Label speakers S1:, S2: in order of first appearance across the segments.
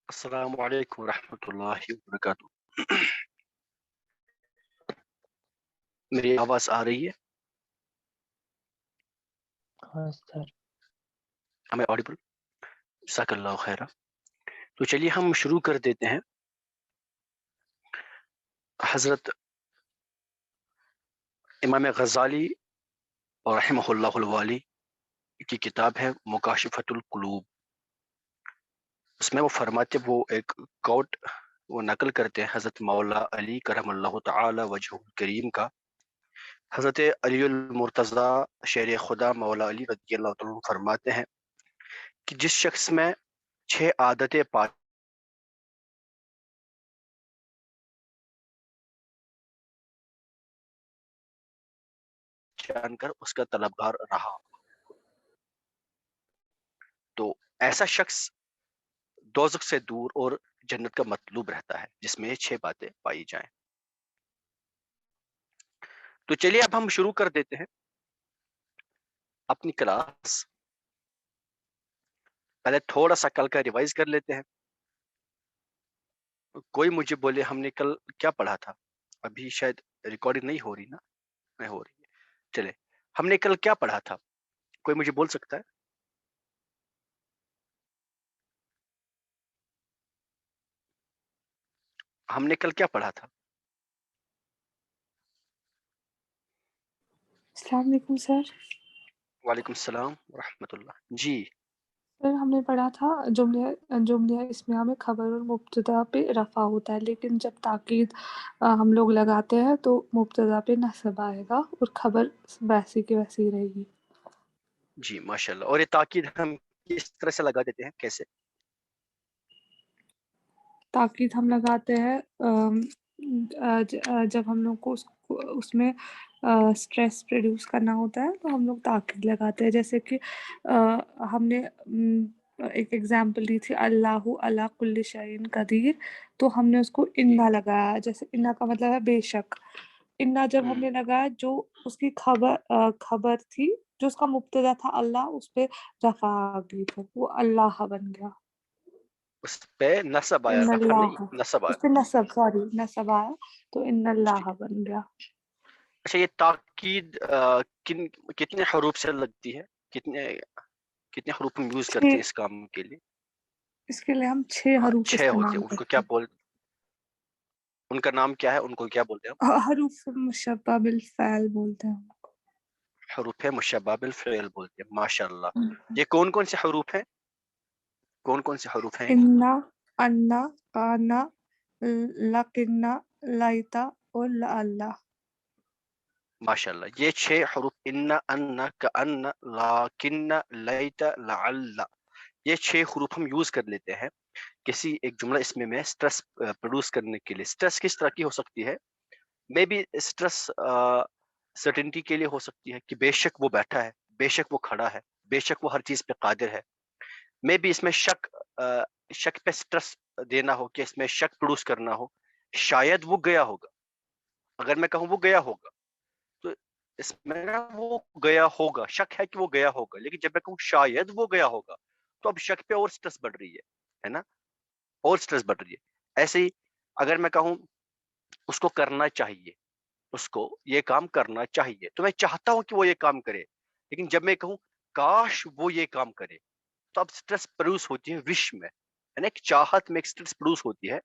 S1: السلام علیکم ورحمۃ اللہ وبرکاتہ. میری آواز آ رہی ہے؟
S2: ہاں سر.
S1: ہمیں آڈیبل؟ جزاک اللہ خیر. تو چلیے ہم شروع کر دیتے ہیں. حضرت امام غزالی اور رحمہ اللہ الوالی کی کتاب ہے مکاشفۃ القلوب. اس میں وہ فرماتے، وہ ایک کوٹ وہ نقل کرتے ہیں حضرت مولا علی کرم اللہ تعالی وجہ الکریم کا. حضرت علی المرتضی شیر خدا مولا علی رضی اللہ تعالیٰ عنہ فرماتے ہیں کہ جس شخص میں 6 عادتیں پائی جان کر اس کا طلبگار رہا، تو ایسا شخص دوزخ سے دور اور جنت کا مطلوب رہتا ہے، جس میں یہ 6 باتیں پائی جائیں. تو چلیے اب ہم شروع کر دیتے ہیں اپنی کلاس. پہلے تھوڑا سا کل کا ریوائز کر لیتے ہیں. کوئی مجھے بولے ہم نے کل کیا پڑھا تھا. ابھی شاید ریکارڈنگ نہیں ہو رہی نا؟ نہیں ہو رہی ہے. چلے، ہم نے کل کیا پڑھا تھا؟ کوئی مجھے بول سکتا ہے؟ ہم نے کل کیا پڑھا تھا؟
S3: السلام علیکم سر.
S1: وعلیکم السلام ورحمۃ اللہ. جی
S3: سر ہم نے پڑھا تھا جملہ اسمیہ میں خبر اور مبتدا پہ رفع ہوتا ہے، لیکن جب تاکید ہم لوگ لگاتے ہیں تو مبتدا پہ نصب آئے گا اور خبر ویسی کی ویسی رہے گی.
S1: جی ماشاء اللہ. اور یہ تاکید ہم کس طرح سے لگا دیتے ہیں، کیسے؟
S3: تاکید ہم لگاتے ہیں جب ہم لوگ کو اس میں اسٹریس پروڈیوس کرنا ہوتا ہے تو ہم لوگ تاکید لگاتے ہیں. جیسے کہ ہم نے ایک ایگزامپل دی تھی اللہ علی کل شیء قدیر، تو ہم نے اس کو انا لگایا. جیسے انا کا مطلب ہے بے شک. انا جب ہم نے لگایا، جو اس کی خبر تھی، جو اس کا مبتدا تھا اللہ، اس پہ رفع آ گئی، تو وہ اللہ بن گیا.
S1: اس پہ نصب آیا،
S3: ان
S1: رفع
S3: اللہ،
S1: نہیں، نصب
S3: اس
S1: آیا.
S3: پہ نصب آیا تو ان اللہ
S1: ٹھیک ہے.
S3: بن گیا.
S1: اچھا، یہ تاکید کتنے حروف سے لگتی ہے؟ کتنے حروف ہم یوز کرتے ہیں اس کام کے لیے؟
S3: اس کے لیے ہم 6 حروف
S1: 6 ہوتے
S3: استعمال
S1: ہیں. ان کو
S3: کرتے
S1: کیا
S3: ہیں.
S1: ان کا نام کیا ہے؟ ان کو کیا بولتے ہیں ہم؟
S3: حروف مشبہ بالفعل بولتے ہیں.
S1: حروف مشبہ بالفعل بولتے ہیں. ماشاء اللہ. یہ کون کون سے حروف ہیں؟ کون کون سے حروف ہیں؟
S3: انا، انا، کانا، لکنا، لائتا اور لعلہ.
S1: ماشاء اللہ. یہ 6 حروف ان، کأن، لاکن، لیت، لعل، یہ 6 حروف ہم یوز کر لیتے ہیں کسی ایک جملہ اس میں سٹریس پروڈیوس کرنے کے لیے. سٹریس کس طرح کی ہو سکتی ہے؟ مے بی سٹریس سرٹنٹی کے لیے ہو سکتی ہے کہ بے شک وہ بیٹھا ہے، بے شک وہ کھڑا ہے، بے شک وہ ہر چیز پہ قادر ہے. مے بی اس میں شک پہ سٹریس دینا ہو، کہ اس میں شک پروڈیوس کرنا ہو. شاید وہ گیا ہوگا. اگر میں کہوں وہ گیا ہوگا تو اس میں نا وہ گیا ہوگا، شک ہے کہ وہ گیا ہوگا. لیکن جب میں کہوں شاید وہ گیا ہوگا تو اب شک پہ اور سٹریس بڑھ رہی ہے نا، اور سٹریس بڑھ رہی ہے. ایسے ہی اگر میں کہوں اس کو کرنا چاہیے، اس کو یہ کام کرنا چاہیے، تو میں چاہتا ہوں کہ وہ یہ کام کرے. لیکن جب میں کہوں کاش وہ یہ کام کرے، تو اب سٹریس پروڈیوس ہوتی ہے وش میں، یعنی ایک چاہت میں ایک سٹریس پروڈیوس ہوتی ہے.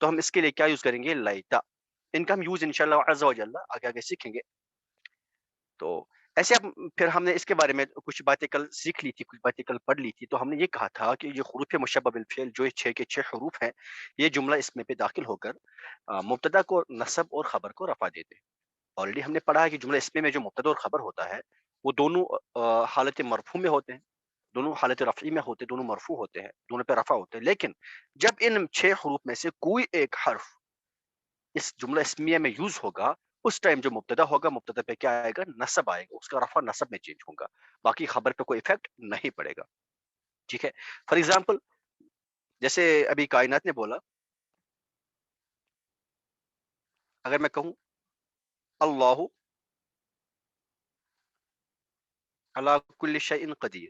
S1: تو ہم اس کے لیے کیا یوز کریں گے؟ لائتا. ان کا ہم یوز انشاءاللہ عز و جل آگے آگے سیکھیں گے. تو ایسے اب پھر ہم نے اس کے بارے میں کچھ باتیں کل سیکھ لی تھی، کچھ باتیں کل پڑھ لی تھی. تو ہم نے یہ کہا تھا کہ یہ حروف مشبہ بالفعل جو 6 کے 6 حروف ہیں، یہ جملہ اس میں پہ داخل ہو کر مبتدا کو نصب اور خبر کو رفع دیتے ہیں. آلریڈی ہم نے پڑھا ہے کہ جملہ اسمی میں جو مبتدا اور خبر ہوتا ہے وہ دونوں حالت مرفوع میں ہوتے ہیں، دونوں حالت رفعی میں ہوتے ہیں، دونوں مرفوع ہوتے ہیں، دونوں پہ رفع ہوتے ہیں. لیکن جب ان 6 حروف میں سے کوئی ایک حرف اس جملہ اسمیہ میں یوز ہوگا، اس ٹائم جو مبتدا ہوگا، مبتدا پہ کیا آئے گا؟ نصب آئے گا. اس کا رفع نصب میں چینج ہوگا، باقی خبر پہ کوئی افیکٹ نہیں پڑے گا. ٹھیک ہے. فار ایگزامپل جیسے ابھی کائنات نے بولا، اگر میں کہوں اللہ علی کل شیء قدیر،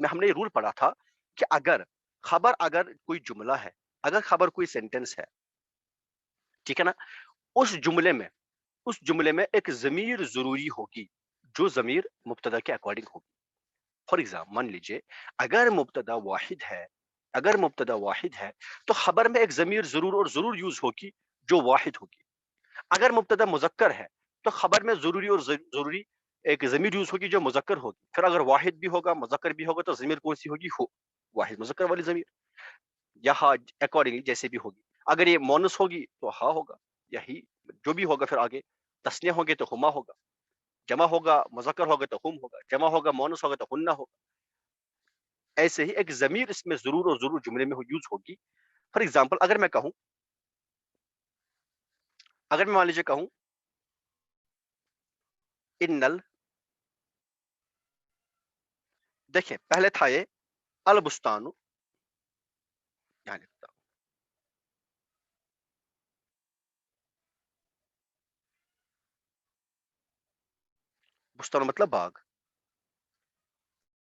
S1: میں ہم نے یہ رول پڑھا تھا کہ اگر کوئی جملہ ہے، اگر خبر کوئی سینٹینس ہے، ٹھیک ہے نا، اس جملے میں ایک ضمیر ضروری ہوگی جو ضمیر مبتدا کے اکارڈنگ ہوگی. فار ایگزامپل مان لیجئے اگر مبتدا واحد ہے تو خبر میں ایک ضمیر ضرور یوز ہوگی جو واحد ہوگی. اگر مبتدا مذکر ہے تو خبر میں ضروری ایک ضمیر یوز ہوگی جو مذکر ہوگی. پھر اگر واحد بھی ہوگا مذکر بھی ہوگا تو ضمیر کون سی ہوگی؟ ہو، واحد مذکر والی ضمیر، یا ہا اکارڈنگلی جیسے بھی ہوگی. اگر یہ مونس ہوگی تو ہا ہوگا، یہی جو بھی ہوگا. پھر آگے تسنیہ ہوگی تو ہما ہوگا، جمع ہوگا مذکر ہوگا تو ہم ہوگا، جمع ہوگا مونس ہوگا تو ہنہ ہوگا. ایسے ہی ایک ضمیر اس میں ضرور جملے میں یوز ہوگی. فار ایگزامپل اگر میں مان لیجیے کہوں انل، دیکھیں پہلے تھا یہ البستان، یہاں لکھتا ہوں بستان مطلب باغ،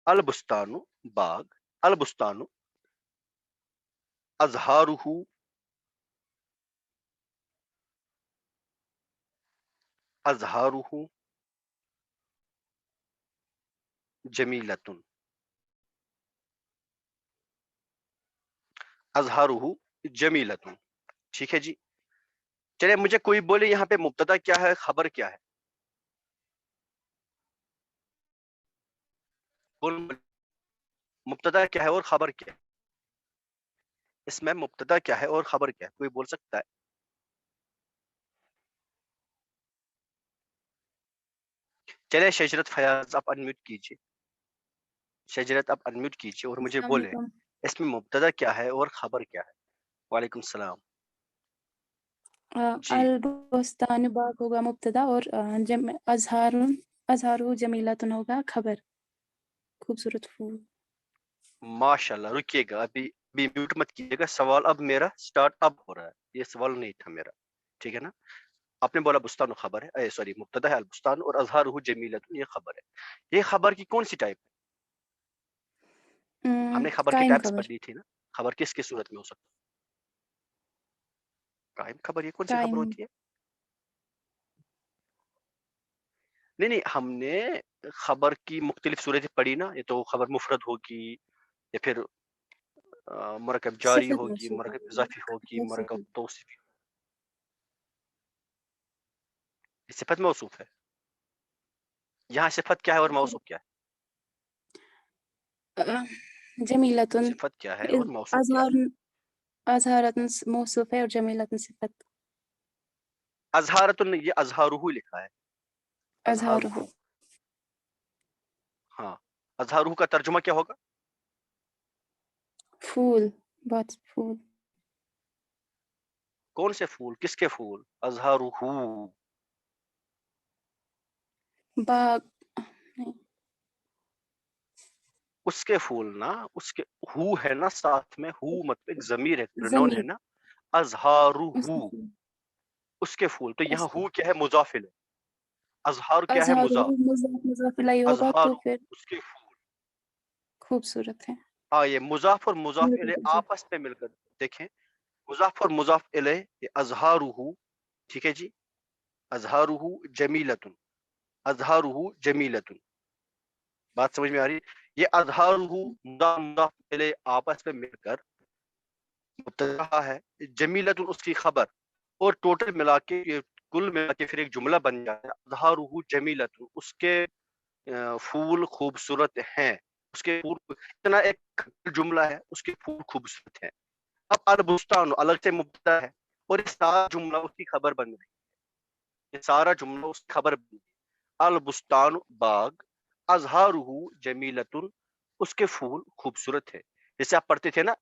S1: البستان باغ، البستان ازہارہ جمیلتن، ازہارہ جمیلتن. ٹھیک ہے جی. چلے مجھے کوئی بولے یہاں پہ مبتدا کیا ہے، خبر کیا ہے؟ مبتدا کیا ہے اور خبر کیا ہے؟ اس میں مبتدا کیا ہے اور خبر کیا ہے؟ کوئی بول سکتا ہے؟ چلے شجرت فیاض آپ انمیوٹ کیجیے، شجرت آپ انمیوٹ کیجیے اور مجھے
S2: السلام
S1: بولیں
S2: علیکم.
S1: اس میں مبتدا کیا ہے اور خبر کیا ہے؟ وعلیکم السلام. جی
S2: البستان باغ ہوگا مبتدا اور ازہار جمیلتن ہوگا خبر، خوبصورت پھول.
S1: ماشاء اللہ. رکیے گا ابھی میوٹ مت کیجیے گا. سوال اب میرا سٹارٹ اب ہو رہا ہے، یہ سوال نہیں تھا میرا، ٹھیک ہے نا. آپ نے بولا بستان خبر ہے، سوری مبتدا ہے البستان اور ازہارہ جمیلتن یہ خبر ہے. یہ خبر کی کون سی ٹائپ ہے؟ ہم نے خبر کی
S2: قائم
S1: ٹائپس
S2: خبر.
S1: پڑھ لی تھی نا. خبر کس کی صورت میں ہو سکتا ہے؟ قائم خبر. یہ کون سی خبر
S2: قائم.
S1: ہوتی ہے؟ نہیں ہم نے خبر کی مختلف صورتیں پڑھی نا. یہ تو خبر مفرد ہوگی، یا پھر مرکب جاری
S2: صفت
S1: ہوگی،
S2: موصوف
S1: مرکب
S2: ہوگی،
S1: اضافی ہوگی،
S2: موصوف
S1: مرکب
S2: ہوگی.
S1: توصیفی. صفت موصوف ہے. یہاں صفت کیا ہے اور موصوف کیا ہے؟
S2: جمیلتن
S1: صفت کیا ہے اور موصوف کیا ہے؟
S2: ازہارتن موصوف ہے اور جمیلتن صفت.
S1: ازہارتن، یہ ازہارہ لکھا ہے،
S2: ازہارہ
S1: ازہارہ. ہاں، ازہارہ کا ترجمہ کیا ہوگا؟
S2: پھول، بہت پھول.
S1: کون سے پھول؟ کس کے پھول؟ ازہارہ
S2: باغ.
S1: اس کے پھول نا، اس کے ہو ہے نا ساتھ میں، ہو مطلب ایک ضمیر ہے، پروناؤن ہے
S2: ضمیر.
S1: نا. ازہارہ
S2: اس کے پھول.
S1: اس کے پھول. تو یہاں
S2: اس
S1: ہو کیا ہے؟ مضاف الیہ. ازہار کیا ہے؟
S2: ازہارہ
S1: مضاف.
S2: مضاف الیہ ہوگا
S1: ازہار
S2: تو پھر
S1: اس کے پھول.
S2: خوبصورت ہے.
S1: یہ مضاف اور مضاف
S2: بالکل
S1: الیہ
S2: خوبصورت.
S1: آپس میں مل کر دیکھیں. مضاف اور مضاف الیہ یہ ازہارہ، ٹھیک ہے جی. ازہارہ جمیلتن، ازہارہ جمیلتن. بات سمجھ میں آ رہی ہے؟ یہ ازہارہ مضاف مضاف الیہ آپس میں مل کر مبتدا ہے، جمیلتن اس کی خبر، اور ٹوٹل ملا کے یہ کل ملا کے پھر ایک جملہ بن جاتا ہے. ازہارہ جمیلتن، اس کے پھول خوبصورت ہیں. اس کے پھول اتنا ایک جملہ ہے، اس کے پھول خوبصورت ہیں. اب البستان الگ سے مبتدا ہے اور یہ سارا جملہ اس کی خبر بن رہی ہے. یہ سارا جملہ اس کی خبر بن رہی ہے. البستان باغ، ازہارہ جمیلتن اس کے پھول خوبصورت ہے. جیسے آپ پڑھتے تھے نا،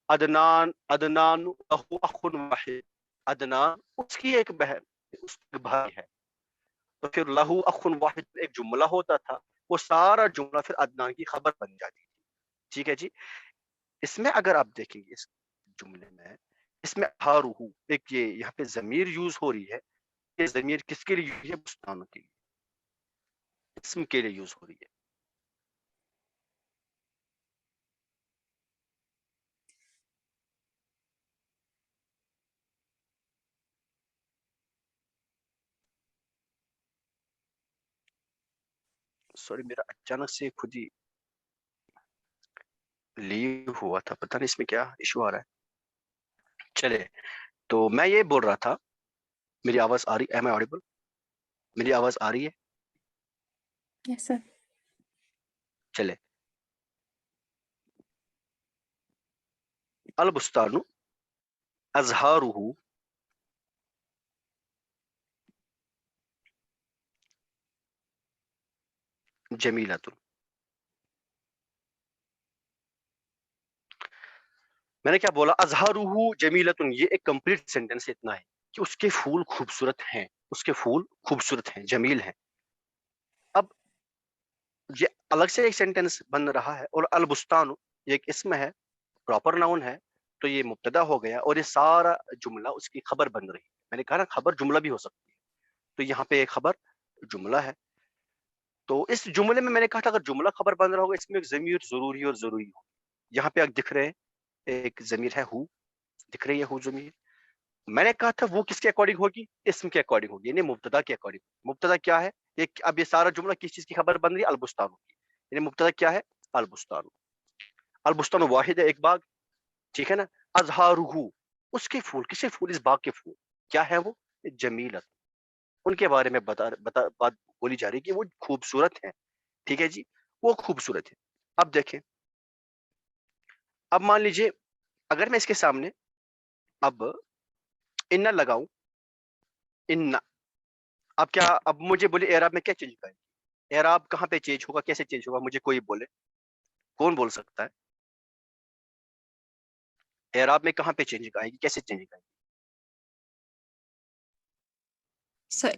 S1: عدنان له اخ واحد، عدنان اس کی ایک بہن، اس کا بھائی ہے. تو پھر لہو اخ واحد ایک جملہ ہوتا تھا، وہ سارا جملہ پھر عدنان کی خبر بن جاتی تھی. ٹھیک ہے جی. اس میں اگر آپ دیکھیں گے اس جملے میں، اس میں ہارو ایک یہ یہاں پہ ضمیر یوز ہو رہی ہے. یہ ضمیر کس کے لیے یوز ہے؟ بستانوں کے لیے، اسم کے لیے یوز ہو رہی ہے. سوری میرا اچانک سے خود ہی لیو ہوا تھا, پتہ نہیں اس میں کیا ایشو آ رہا ہے. چلے, تو میں یہ بول رہا تھا, میری آواز آ رہی, ایم آئی آڈیبل, میری آواز آ رہی ہے؟
S2: Yes, sir.
S1: چلے, البستان ازہارہ جمیلۃ. میں نے کیا بولا؟ ازہارہ جمیلۃ, یہ ایک کمپلیٹ سینٹینس اتنا ہے کہ اس کے پھول خوبصورت ہیں, اس کے پھول خوبصورت ہیں, جمیل ہیں. اب یہ الگ سے ایک سینٹینس بن رہا ہے, اور البستان یہ ایک اسم ہے, پراپر ناؤن ہے, تو یہ مبتدا ہو گیا, اور یہ سارا جملہ اس کی خبر بن رہی ہے. میں نے کہا نا خبر جملہ بھی ہو سکتی ہے, تو یہاں پہ ایک خبر جملہ ہے. تو اس جملے میں نے کہا تھا اگر جملہ خبر بن رہا ہوگا اس میں ایک ضمیر ضروری اور ضروری ہو. یہاں پہ آپ دکھ رہے ہیں ایک ضمیر ہے ہو, دکھ رہی ہے ہو ضمیر. میں نے کہا تھا وہ کس کے اکارڈنگ ہوگی؟ اسم کے اکارڈنگ ہوگی, یعنی مبتدا کے اکارڈنگ. مبتدا کیا ہے؟ اب یہ سارا جملہ کس چیز کی خبر بن رہی ہے؟ البستان کی. یعنی مبتدا کیا ہے؟ البستان. البستان واحد ہے, ایک باغ, ٹھیک ہے نا. ازہارہ اس کے پھول, کسے پھول؟ اس باغ کے پھول. کیا ہے وہ؟ جمیلت, ان کے بارے میں بات بولی جا رہی ہے کہ وہ خوبصورت ہیں. ٹھیک ہے جی, وہ خوبصورت ہے. اب دیکھیں, اب مان لیجئے اگر میں اس کے سامنے اب ان لگاؤں, ان, اب کیا, اب مجھے بولے اعراب میں کیا چینج کریں؟ اعراب کہاں پہ چینج ہوگا, کیسے چینج ہوگا؟ مجھے کوئی بولے, کون بول سکتا ہے؟ اعراب میں کہاں پہ چینج آئے گی, کیسے چینج آئے گی؟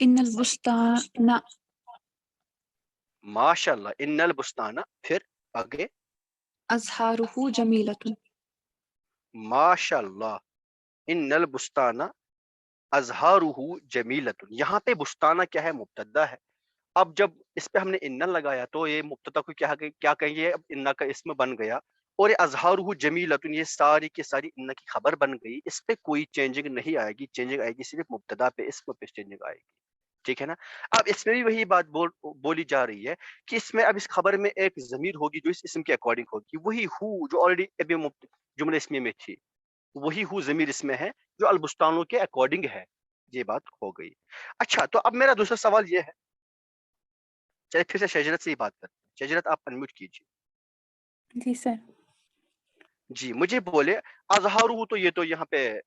S2: إن البستان
S1: ماشاء اللہ, ان البستان, پھر آگے
S2: أزهاره جميلة.
S1: ماشاء اللہ, ان البستان ازہارہ جمیلۃ. یہاں پہ بستانہ کیا ہے؟ مبتدا ہے. اب جب اس پہ ہم نے ان لگایا تو یہ مبتدا کو کیا کہیں گے؟ اب ان کا اسم بن گیا, اور یہ ازہارہ جمیلۃ, یہ ساری کی ساری ان کی خبر بن گئی. اس پہ کوئی چینجنگ نہیں آئے گی, چینجنگ آئے گی صرف مبتدا پہ, اسم پہ چینجنگ آئے گی. ٹھیک ہے نا. اب اس میں بھی وہی بات بولی جا رہی ہے کہ اس میں اب اس خبر میں ایک ضمیر ہوگی جو اس اسم کے اکارڈنگ ہوگی, وہی ہو جو آلریڈی ابھی جملے اسمی میں تھی, وہی ہو ضمیر اس میں ہے جو البستانوں کے اکارڈنگ ہے. یہ بات ہو گئی. اچھا, تو اب میرا دوسرا سوال یہ ہے, چلے پھر سے شجرت سے ہی بات کرتے ہیں. شجرت آپ انمیوٹ کیجیے.
S2: جی سر.
S1: جی مجھے بولے ازہارہ, تو یہ تو یہاں پہ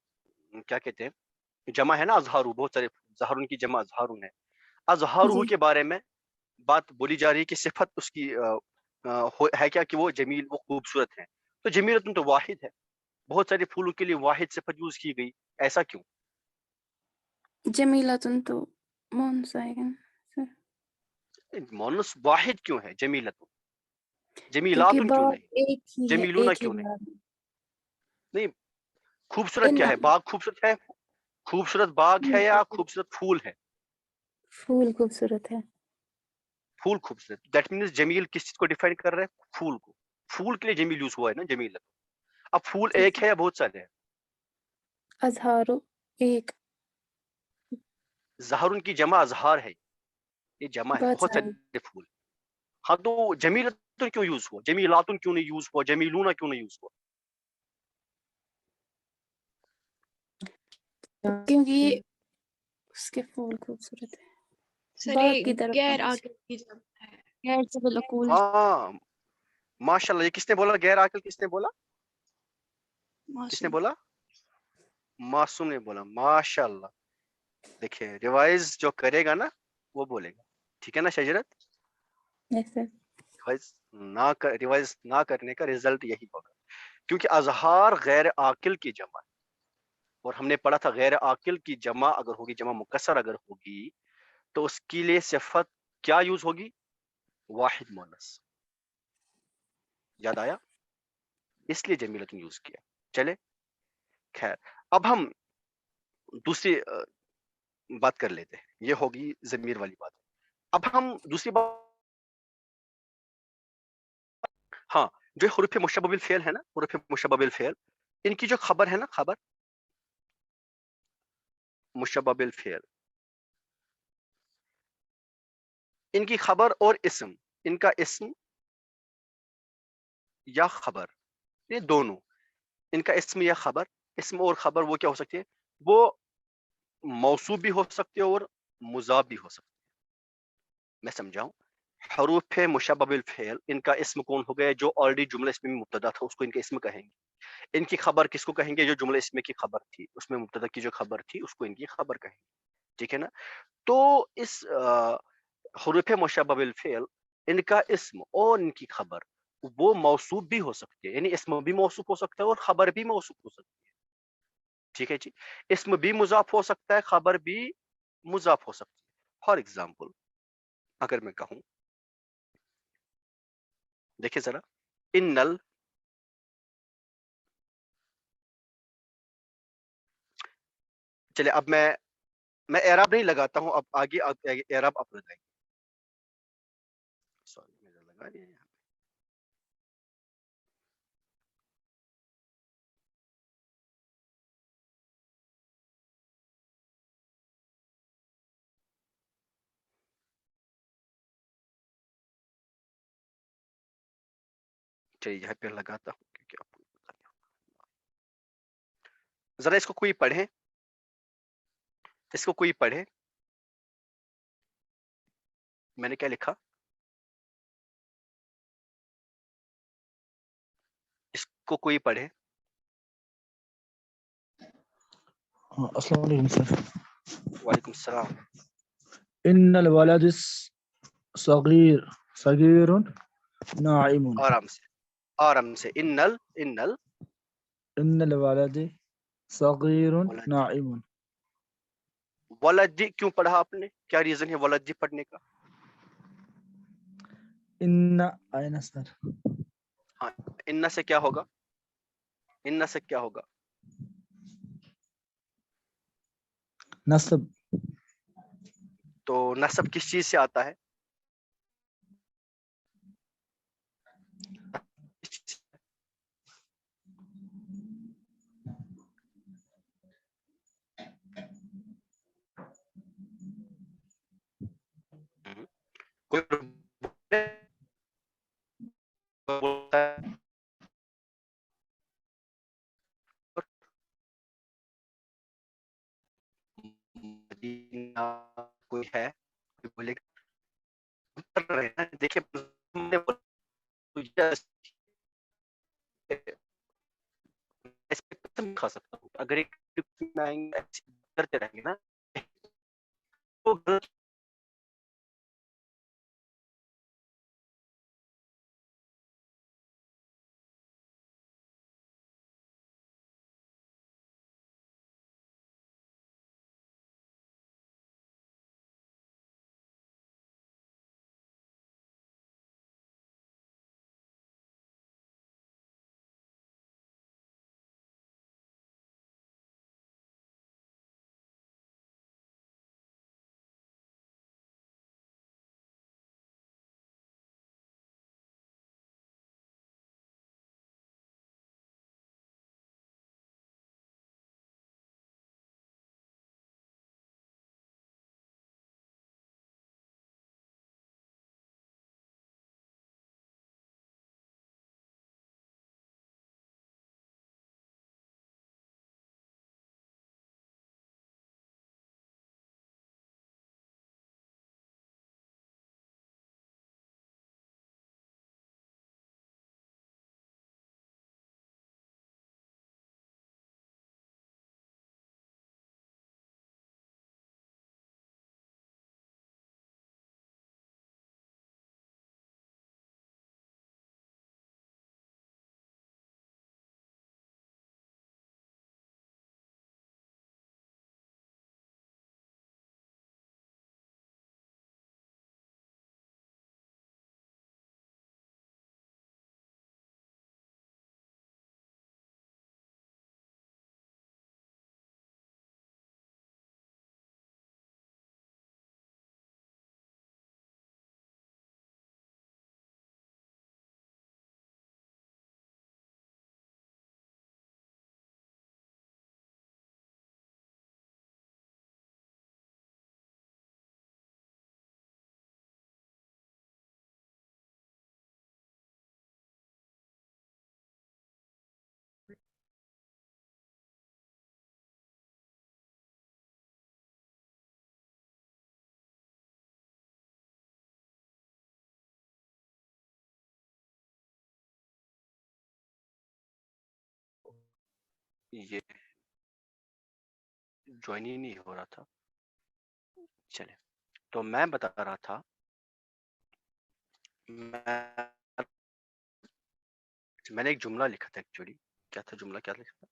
S1: کیا کہتے ہیں, جمع ہے نا ازہارہ, بہت سارے زہرن کی جمع ازہارن ہے. ازہارہ
S2: جی
S1: کے بارے میں بات بولی جا رہی ہے کہ صفت اس کی ہے کیا, کہ وہ جمیل, وہ خوبصورت ہیں. تو جمیلۃ تو واحد ہے, بہت سارے پھولوں کے لیے واحد صفت یوز کی گئی, ایسا کیوں؟
S2: جمیلۃ تو مونسا ہے نا سر,
S1: مونس واحد کیوں ہے جمیلۃ؟
S2: کیونکہ
S1: جمیلاتن کیوں
S2: باغ
S1: نہیں؟
S2: ایک ہی ہے,
S1: جمیلون
S2: ایک ہی
S1: کیوں نہیں؟
S2: باغ.
S1: نہیں, خوبصورت کیا
S2: ان
S1: ہے؟ باغ خوبصورت ہے, خوبصورت باغ ہے یا خوبصورت پھول ہے؟
S2: پھول خوبصورت ہے.
S1: پھول خوبصورت. دیٹ مینس جمیل کس چیز کو ڈیفائن کر رہا ہے؟ پھول کو. پھول کے لیے جمیل یوز ہوا ہے نا جمیل. اب پھول
S2: جی
S1: ایک
S2: سر.
S1: ہے یا بہت سارے ہیں؟
S2: ازہارو ایک,
S1: زہرن کی جمع ازہار ہے, یہ جمع ہے,
S2: بہت
S1: بہت
S2: سارے.
S1: سارے پھول. ہاں, تو جمیلۃ کیوں یوز ہوا, جمیلاتن کیوں نہیں یوز ہوا, جمیلون کیوں نہیں یوز ہوا؟
S2: کیونکہ یہ اس کے پھول خوبصورت ہے.
S4: سر
S2: باغ
S4: یہ
S2: کی طرف
S4: غیر
S2: ہونا
S4: عاقل کی جمع ہے.
S2: چاہیے. غیر سے بالعقول.
S1: ہاں ماشاء اللہ, یہ کس نے بولا غیر عاقل؟ کس نے بولا؟ کس نے
S4: معصوم.
S1: بولا؟ معصوم نے بولا. ماشاء اللہ. دیکھیں ریوائز جو کرے گا نا وہ بولے گا, ٹھیک ہے نا شجرت.
S2: یس سر.
S1: ریوائز نہ کرنے کا رزلٹ یہی ہوگا, کیونکہ اظہار غیر عاقل کی جمع ہے, اور ہم نے پڑھا تھا غیر عاقل کی جمع اگر ہوگی, جمع مکسر اگر ہوگی, تو اس کے لیے صفت کیا یوز ہوگی؟ واحد مؤنث. یاد آیا؟ اس لیے جمیلۃ یوز کیا. چلے خیر, اب ہم دوسری بات کر لیتے ہیں, یہ ہوگی ضمیر والی بات. اب ہم دوسری بات, ہاں, جو حروف مشبہ بالفعل ہے نا, حروف مشبہ بالفعل, ان کی جو خبر ہے نا, خبر مشبہ بالفعل, ان کی خبر اور اسم, ان کا اسم یا خبر، یہ دونوں، ان کا اسم یا خبر، اسم اور خبر وہ کیا ہو سکتے ہیں، وہ موصوف بھی ہو سکتے ہیں اور مضاف بھی ہو سکتے ہیں. میں سمجھاؤں، حروف مشبہ بالفعل ان کا اسم کون ہو گیا، جو آلریڈی جملہ اسم میں مبتدا تھا اس کو ان کا اسم کہیں گے. ان کی خبر کس کو کہیں گے، جو جملہ اسم کی خبر تھی، اس میں مبتدا کی جو خبر تھی اس کو ان کی خبر کہیں گے. ٹھیک ہے نا. تو اس حروف مشبہ بالفعل ان کا اسم اور ان کی خبر وہ موصوف بھی ہو سکتے ہیں، یعنی اسم بھی موصوف ہو سکتا ہے اور خبر بھی موصوف ہو سکتی ہے. ٹھیک ہے جی، اسم بھی مضاف ہو سکتا ہے، خبر بھی مضاف ہو سکتی ہے. فار ایگزامپل اگر میں کہوں، دیکھیں ذرا، انل، چلے اب میں اعراب نہیں لگاتا ہوں، اب آگے اعراب آپ لگائیں. سوری میرا لگا دیا یہاں. چلیے یہاں پہ لگاتا ہوں کیونکہ آپ کو پتہ نہیں ہوگا. ذرا اس کو کوئی پڑھے، اس کو کوئی پڑھے، میں نے کیا لکھا، اس کو کوئی پڑھے.
S4: السلام علیکم سر.
S1: وعلیکم السلام.
S4: ان الولد صغیر ناعم.
S1: آرام سے، آرام سے. انل، انل
S4: ان الولد صغیر
S1: ولد،
S4: ناعم.
S1: ولدی کیوں پڑھا آپ نے، کیا ریزن ہے ولدی پڑھنے کا؟
S4: ان آئین سر.
S1: ہاں، ان سے کیا ہوگا، ان سے کیا ہوگا،
S4: نصب.
S1: تو نسب کس چیز سے آتا ہے، کوئی بولتا ہے مدینہ، کوئی ہے، کوئی بولے گا، دیکھیں کھا سکتا ہوں اگر ایک کرتے رہیں گے نا تو یہ جوائن ہی نہیں ہو رہا تھا. چلے تو میں بتا رہا تھا میں نے ایک جملہ لکھا تھا ایکچولی. کیا تھا جملہ؟ کیا لکھا تھا؟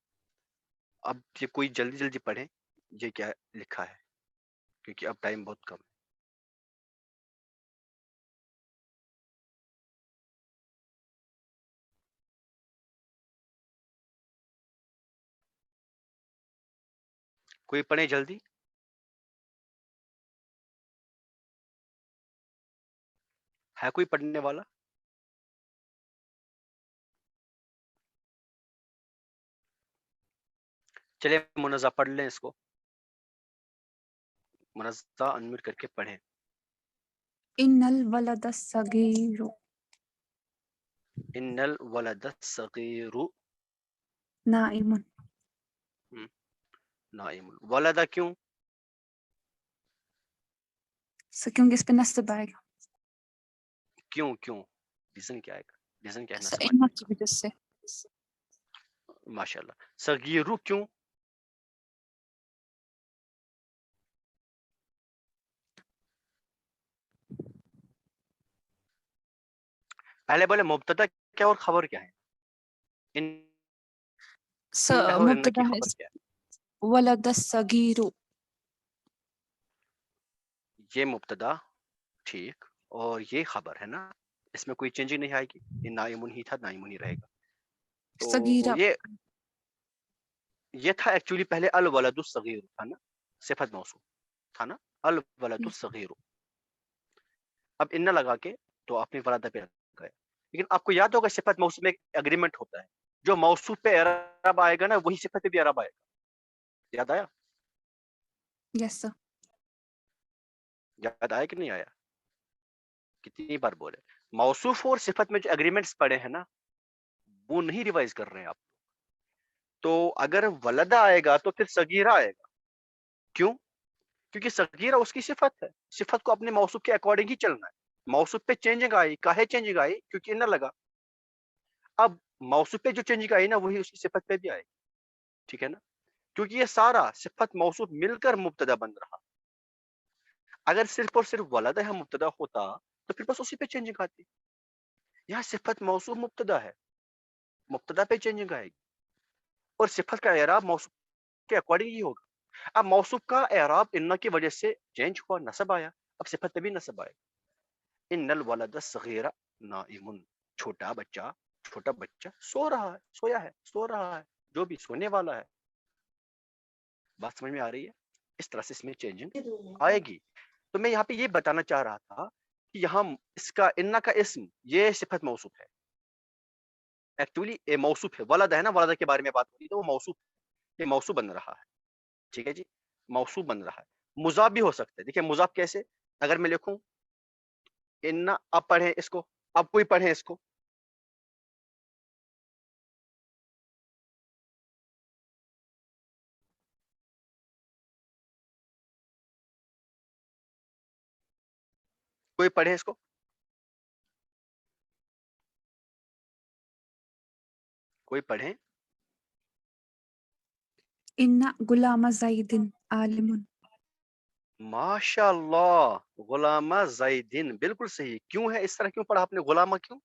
S1: اب یہ کوئی جلدی جلدی پڑھیں یہ کیا لکھا ہے کیونکہ اب ٹائم بہت کم ہے. کوئی پڑھے جلدی. ہے کوئی پڑھنے والا؟ چلے منزہ پڑھ لیں اس کو. منزہ انمیوٹ کر کے پڑھیں.
S2: ان الولد الصغیر
S1: ان الولد الصغیر
S2: نائم.
S1: نائم. ولدہ کیوں؟
S2: کیونکہ اس پہ نصب آئے گا.
S1: کیوں ریزن کیا آئے گا؟ ریزن کیا ہے نصب
S2: ان
S1: آنے
S2: کی وجہ سے.
S1: کا؟ ماشاء اللہ. صغیرو کیوں؟ پہلے بولے مبتدا کیا اور خبر کیا ہے؟ ان اور ان کی
S2: مبتدا ہے
S1: خبر کیا ہے؟
S2: ولد الصغیر.
S1: یہ مبتدا ٹھیک اور یہ خبر ہے نا. اس میں کوئی چینجنگ نہیں آئے گی. یہ نائمن ہی تھا نائمن ہی رہے گا. تو
S2: صغیرہ
S1: یہ تھا ایکچولی پہلے الولد الصغیر تھا نا. صفت موصوف تھا نا الولد الصغیر. اب ان لگا کے تو اپنی ولادہ پہ گئے. لیکن آپ کو یاد ہوگا صفت موصوف میں ایک اگریمنٹ ہوتا ہے. جو موصوف پہ اعراب آئے گا نا وہی صفت پہ بھی اعراب آئے گا. یاد آیا؟
S2: یس سر.
S1: یاد آیا کہ نہیں آیا؟ کتنی بار بولے موصوف اور صفت میں جو اگریمنٹس پڑے ہیں نا وہ نہیں ریوائز کر رہے ہیں آپ. تو اگر ولدہ آئے گا تو پھر صغیرہ آئے گا. کیوں؟ کیونکہ صغیرہ اس کی صفت ہے. صفت کو اپنے موصوف کے اکارڈنگ ہی چلنا ہے. موصوف پہ چینجنگ آئی. کاہے چینجنگ آئی؟ کیونکہ ان لگا. اب موصوف پہ جو چینجنگ آئی نا وہی اس کی صفت پہ بھی آئے گی. ٹھیک ہے نا. کیونکہ یہ سارا صفت موصوف مل کر مبتدا بن رہا. اگر صرف اور صرف ولدہ ہے مبتدا ہوتا تو پھر بس اسی پہ چینجنگ آتی. یہاں صفت موصوف مبتدا ہے. مبتدا پہ چینجنگ آئے گی اور صفت کا اعراب موصوف کے اکارڈنگ ہی ہوگا. اب موصوف کا اعراب ان کی وجہ سے چینج ہوا نصب آیا. اب صفت پہ بھی نصب آئے. ان الولد الصغیر نائم. چھوٹا بچہ سو رہا ہے. سویا ہے سو رہا ہے جو بھی سونے والا ہے. بات سمجھ میں آ رہی ہے؟ اس طرح سے اس میں چینجنگ آئے گی. تو میں یہاں پہ یہ بتانا چاہ رہا تھا کہ یہاں اس کا ان کا اسم یہ صفت موصوف ہے. ایکچولی موصوف ہے. ولد ہے نا ولدہ کے بارے میں بات ہو رہی تو وہ موصوف. یہ موصوف بن رہا ہے. ٹھیک ہے جی. موصوف بن رہا ہے. مضاف بھی ہو سکتا ہے. دیکھیں مضاف کیسے؟ اگر میں لکھوں ان اب پڑھیں اس کو. اب کوئی پڑھیں اس کو. کوئی پڑھے اس کو. کوئی پڑھیں.
S2: ان غلام زید عالم.
S1: ماشاء اللہ. غلامہ زیدن بالکل صحیح. کیوں ہے اس طرح؟ کیوں پڑھا آپ نے غلامہ؟ کیوں؟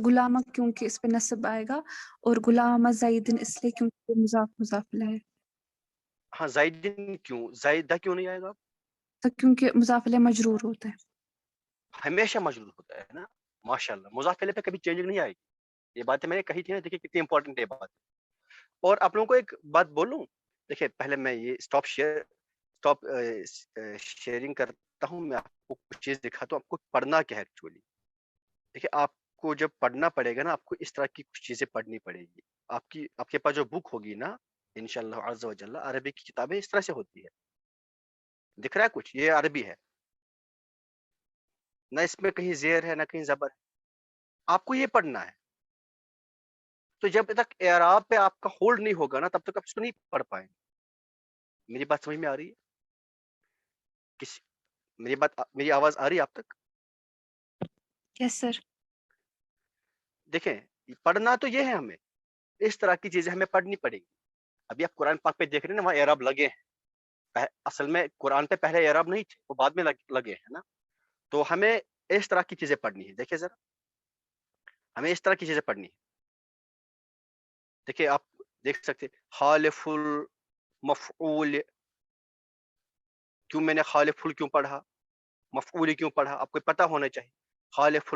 S2: غلامہ کیونکہ اس پہ نصب آئے گا اور غلام زیدن اس لیے کیونکہ مضاف الیہ ہے.
S1: ہاں زیدن کیوں؟ زیدہ کیوں نہیں آئے گا؟
S2: تو کیونکہ مضاف الیہ مجرور ہوتا ہے.
S1: ہمیشہ مجرور ہوتا ہے نا. ماشاء اللہ. مضاف الیہ پہ کبھی چینجنگ نہیں آئے گی. یہ باتیں میں نے کہی تھی نا. دیکھیے کتنی امپورٹنٹ ہے یہ بات. اور آپ لوگوں کو ایک بات بولوں. دیکھیے پہلے میں یہ اسٹاپ شیئرنگ کرتا ہوں. میں آپ کو کچھ چیز دکھاتا ہوں. آپ کو پڑھنا کیا ہے ایکچولی. دیکھیے آپ کو جب پڑھنا پڑے گا نا آپ کو اس طرح کی کچھ چیزیں پڑھنی پڑے گی. آپ کے پاس جو بک ہوگی نا انشاءاللہ عز و جل عربی کی کتابیں اس طرح سے ہوتی ہے. دکھ رہا ہے کچھ؟ یہ عربی ہے. نہ اس میں کہیں زیر ہے نہ کہیں زبر ہے. آپ کو یہ پڑھنا ہے. تو جب تک اعراب پہ آپ کا ہولڈ نہیں ہوگا نا تب تک آپ اس کو نہیں پڑھ پائیں گے. میری بات سمجھ میں آ رہی ہے؟ میری آواز آ رہی ہے آپ تک؟
S2: یس سر.
S1: دیکھیں پڑھنا تو یہ ہے ہمیں اس طرح کی چیزیں ہمیں پڑھنی پڑے گی. ابھی آپ قرآن پاک پہ دیکھ رہے ہیں نا وہاں اعراب لگے ہیں, اصل میں قرآن پہ پہلے اعراب نہیں تھے, وہ بعد میں لگے ہیں نا. تو ہمیں اس طرح کی چیزیں پڑھنی ہے. دیکھیں ذرا, ہمیں اس طرح کی چیزیں پڑھنی ہے. دیکھیں آپ دیکھ سکتے خالف المفعول, کیوں میں نے خالف کیوں پڑھا, مفعول کیوں پڑھا, آپ کو پتہ ہونا چاہیے. خالف